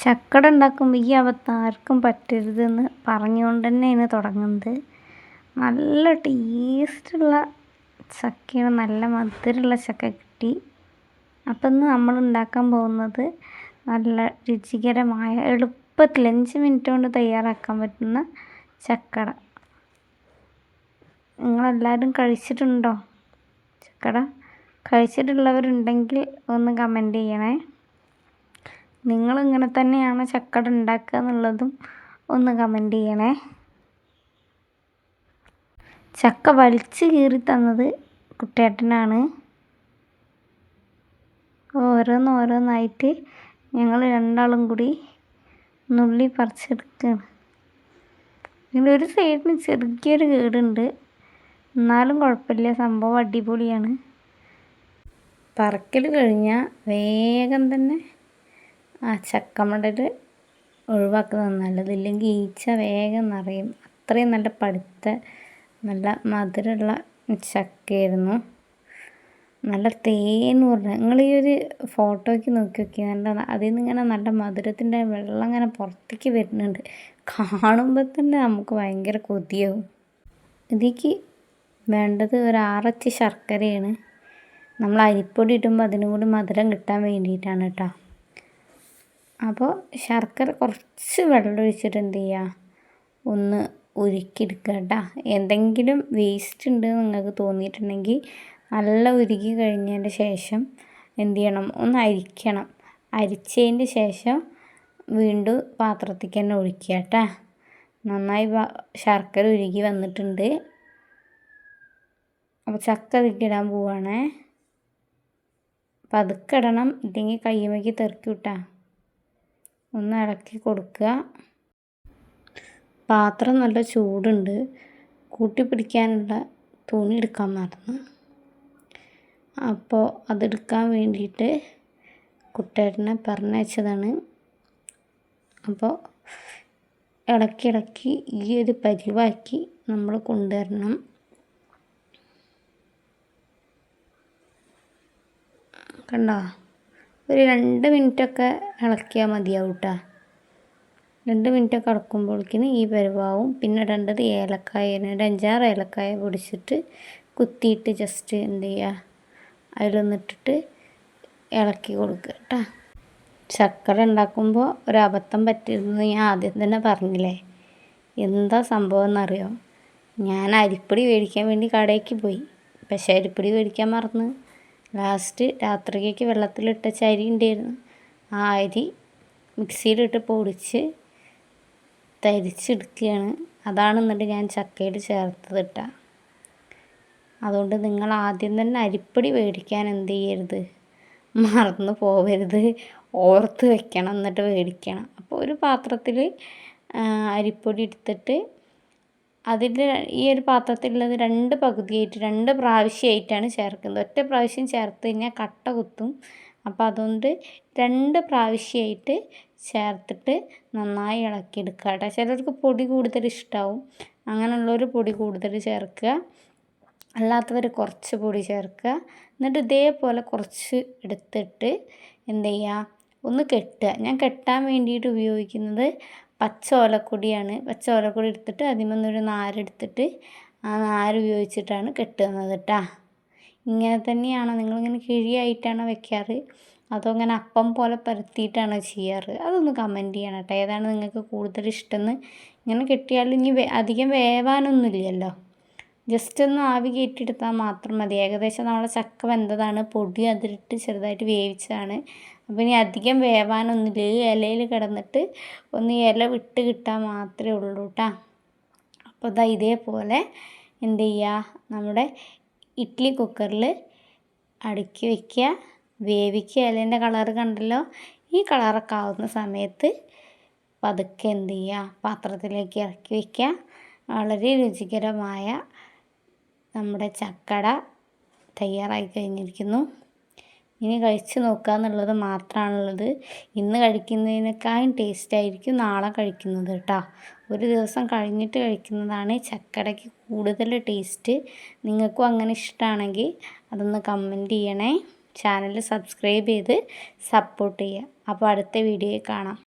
ചക്കട ഉണ്ടാക്കുമ്പോൾ ഈ അബദ്ധം ആർക്കും പറ്റരുതെന്ന് പറഞ്ഞുകൊണ്ട് തന്നെയാണ് തുടങ്ങുന്നത്. നല്ല ടേസ്റ്റുള്ള ചക്കയാണ്, നല്ല മധുരമുള്ള ചക്ക കിട്ടി. അപ്പം ഇന്ന് നമ്മൾ ഉണ്ടാക്കാൻ പോകുന്നത് നല്ല രുചികരമായ എളുപ്പത്തിൽ 5 മിനിറ്റ് കൊണ്ട് തയ്യാറാക്കാൻ പറ്റുന്ന ചക്കട. നിങ്ങളെല്ലാവരും കഴിച്ചിട്ടുണ്ടോ ചക്കട? കഴിച്ചിട്ടുള്ളവരുണ്ടെങ്കിൽ ഒന്ന് കമൻറ്റ് ചെയ്യണേ. നിങ്ങളിങ്ങനെ തന്നെയാണ് ചക്കട ഉണ്ടാക്കുക എന്നുള്ളതും ഒന്ന് കമൻറ്റ് ചെയ്യണേ. ചക്ക വലിച്ച് കീറി തന്നത് കുട്ടേട്ടനാണ്. ഓരോന്നായിട്ട് ഞങ്ങൾ രണ്ടാളും കൂടി നുള്ളി പറിച്ചെടുക്കുകയാണ്. ഇതിലൊരു സൈഡിന് ചെറിയൊരു കേടുണ്ട്, എന്നാലും കുഴപ്പമില്ല, സംഭവം അടിപൊളിയാണ്. പറക്കൽ കഴിഞ്ഞാൽ വേഗം തന്നെ ആ ചക്കമടൽ ഒഴിവാക്കുന്നത് നല്ലത്, ഇല്ലെങ്കിൽ ഈച്ച വേഗം നിറയും. അത്രയും നല്ല പഴുത്ത നല്ല മധുരമുള്ള ചക്കയായിരുന്നു. നല്ല തേന്ന് പറഞ്ഞാൽ നിങ്ങൾ ഈ ഒരു ഫോട്ടോയ്ക്ക് നോക്കി നല്ല അതിൽ നിന്ന് ഇങ്ങനെ നല്ല മധുരത്തിൻ്റെ വെള്ളം ഇങ്ങനെ പുറത്തേക്ക് വരുന്നുണ്ട്. കാണുമ്പോൾ തന്നെ നമുക്ക് ഭയങ്കര കൊതിയാവും. ഇതിലേക്ക് വേണ്ടത് ഒരു 6 അച്ച് ശർക്കരയാണ്. നമ്മൾ അരിപ്പൊടി ഇടുമ്പോൾ അതിനും കൂടി മധുരം കിട്ടാൻ വേണ്ടിയിട്ടാണ് കേട്ടോ. അപ്പോൾ ശർക്കര കുറച്ച് വെള്ളം ഒഴിച്ചിട്ട് എന്ത് ചെയ്യുക, ഒന്ന് ഉരുക്കിയെടുക്കുക കേട്ടോ. എന്തെങ്കിലും വേസ്റ്റ് ഉണ്ട് നിങ്ങൾക്ക് തോന്നിയിട്ടുണ്ടെങ്കിൽ നല്ല ഉരുക്കി കഴിഞ്ഞതിൻ്റെ ശേഷം എന്ത് ചെയ്യണം, ഒന്ന് അരിക്കണം. അരിച്ചതിൻ്റെ ശേഷം വീണ്ടും പാത്രത്തേക്ക് തന്നെ ഒഴിക്കുക കേട്ടോ. നന്നായി ശർക്കര ഉരുകി വന്നിട്ടുണ്ട്. അപ്പോൾ ചക്ക അതിക്കിടാൻ പോവുകയാണേ. പതുക്കെ ഇടണം, ഇല്ലെങ്കിൽ കയ്യുമേക്ക് തെറിക്കും കേട്ടോ. ഒന്ന് ഇളക്കി കൊടുക്കുക. പാത്രം നല്ല ചൂടുണ്ട്. കൂട്ടി പിടിക്കാനുള്ള തുണി എടുക്കാൻ മറന്നു. അപ്പോൾ അതെടുക്കാൻ വേണ്ടിയിട്ട് കുട്ടേട്ടനെ പറഞ്ഞയച്ചതാണ്. അപ്പോൾ ഇളക്കി ഈ ഒരു പരിവാക്കി നമ്മൾ കൊണ്ടുവരണം. കണ്ടോ, ഒരു 2 മിനിറ്റൊക്കെ ഇളക്കിയാൽ മതിയാവും കേട്ടോ. 2 മിനിറ്റൊക്കെ ഇളക്കുമ്പോഴേക്കിന് ഈ പരിവാവും. പിന്നെ ഇടേണ്ടത് ഏലക്കായ, ഒരു 5-6 ഏലക്കായ പൊടിച്ചിട്ട് കുത്തിയിട്ട് ജസ്റ്റ് എന്ത് ചെയ്യുക, അതിലൊന്നിട്ടിട്ട് ഇളക്കി കൊടുക്കുക കേട്ടോ. ചക്കര ഉണ്ടാക്കുമ്പോൾ ഒരു അബദ്ധം പറ്റിയിരുന്നത് ഞാൻ ആദ്യം തന്നെ പറഞ്ഞില്ലേ. എന്താ സംഭവം എന്നറിയോ, ഞാൻ അരിപ്പൊടി മേടിക്കാൻ വേണ്ടി കടയ്ക്ക് പോയി, പക്ഷേ അരിപ്പൊടി മേടിക്കാൻ മറന്ന്. ലാസ്റ്റ് രാത്രിക്കേക്ക് വെള്ളത്തിലിട്ട അരി ഉണ്ടായിരുന്നു. ആ അരി മിക്സിയിലിട്ട് പൊടിച്ച് തരിച്ചെടുക്കുകയാണ്. അതാണ് എന്നിട്ട് ഞാൻ ചക്കയിൽ ചേർത്തത് കേട്ടോ. അതുകൊണ്ട് നിങ്ങൾ ആദ്യം തന്നെ അരിപ്പൊടി മേടിക്കാൻ എന്ത് ചെയ്യരുത്, മറന്നു പോവരുത്, ഓർത്ത് വെക്കണം, എന്നിട്ട് മേടിക്കണം. അപ്പോൾ ഒരു പാത്രത്തിൽ അരിപ്പൊടി എടുത്തിട്ട് അതിൻ്റെ ഈ ഒരു പാത്രത്തിലുള്ളത് 2 പകുതിയായിട്ട് 2 പ്രാവശ്യമായിട്ടാണ് ചേർക്കുന്നത്. ഒറ്റ പ്രാവശ്യം ചേർത്ത് കഴിഞ്ഞാൽ കട്ട കുത്തും. അപ്പോൾ അതുകൊണ്ട് 2 പ്രാവശ്യമായിട്ട് ചേർത്തിട്ട് നന്നായി ഇളക്കിയെടുക്കുക കേട്ടോ. ചിലർക്ക് പൊടി കൂടുതൽ ഇഷ്ടമാവും, അങ്ങനെയുള്ളവർ പൊടി കൂടുതൽ ചേർക്കുക, അല്ലാത്തവർ കുറച്ച് പൊടി ചേർക്കുക. എന്നിട്ട് ഇതേപോലെ കുറച്ച് എടുത്തിട്ട് എന്ത് ചെയ്യുക, ഒന്ന് കെട്ടുക. ഞാൻ കെട്ടാൻ വേണ്ടിയിട്ട് ഉപയോഗിക്കുന്നത് പച്ച ഓലക്കൊടിയാണ്. പച്ച ഓലക്കൊടി എടുത്തിട്ട് അതിന്മേൽ നാരെടുത്തിട്ട് ആ നാര് ഉപയോഗിച്ചിട്ടാണ് കെട്ടുന്നത് കേട്ടോ. ഇങ്ങനെ തന്നെയാണോ, നിങ്ങളിങ്ങനെ കിഴിയായിട്ടാണോ വെക്കാറ്, അതോ ഇങ്ങനെ അപ്പം പോലെ പരത്തിയിട്ടാണോ ചെയ്യാറ്? അതൊന്ന് കമൻറ്റ് ചെയ്യണം കേട്ടോ. ഏതാണ് നിങ്ങൾക്ക് കൂടുതൽ ഇഷ്ടമെന്ന്. ഇങ്ങനെ കെട്ടിയാൽ ഇനി അധികം വേവാനൊന്നുമില്ലല്ലോ, ജസ്റ്റ് ഒന്ന് ആവി കയറ്റിയെടുത്താൽ മാത്രം മതി. ഏകദേശം നമ്മളെ ചക്ക വെന്തതാണ്, പൊടി അതിലിട്ട് ചെറുതായിട്ട് വേവിച്ചതാണ്. അപ്പോൾ ഇനി അധികം വേവാനൊന്നുമില്ല. ഈ ഇലയിൽ കിടന്നിട്ട് ഒന്ന് ഇല വിട്ട് കിട്ടാൻ മാത്രമേ ഉള്ളൂ കേട്ടോ. അപ്പോൾ ഇതാ ഇതേപോലെ എന്ത് ചെയ്യുക, നമ്മുടെ ഇഡ്ഡലി കുക്കറിൽ അടുക്കി വയ്ക്കുക, വേവിക്കുക. ഇലേൻ്റെ കളറ് കണ്ടല്ലോ, ഈ കളറൊക്കെ ആവുന്ന സമയത്ത് പതുക്കെ എന്ത് ചെയ്യുക, പാത്രത്തിലേക്ക് ഇറക്കി വയ്ക്കുക. വളരെ രുചികരമായ നമ്മുടെ ചക്കട തയ്യാറായി കഴിഞ്ഞിരിക്കുന്നു. ഇനി കഴിച്ച് നോക്കുക എന്നുള്ളത് മാത്രമാണുള്ളത്. ഇന്ന് കഴിക്കുന്നതിനേക്കാളും ടേസ്റ്റായിരിക്കും നാളെ കഴിക്കുന്നത് കേട്ടോ. ഒരു ദിവസം കഴിഞ്ഞിട്ട് കഴിക്കുന്നതാണ് ചക്കടയ്ക്ക് കൂടുതൽ ടേസ്റ്റ്. നിങ്ങൾക്കും അങ്ങനെ ഇഷ്ടമാണെങ്കിൽ അതൊന്ന് കമൻറ്റ് ചെയ്യണേ. ചാനൽ സബ്സ്ക്രൈബ് ചെയ്ത് സപ്പോർട്ട് ചെയ്യുക. അപ്പോൾ അടുത്ത വീഡിയോയിൽ കാണാം.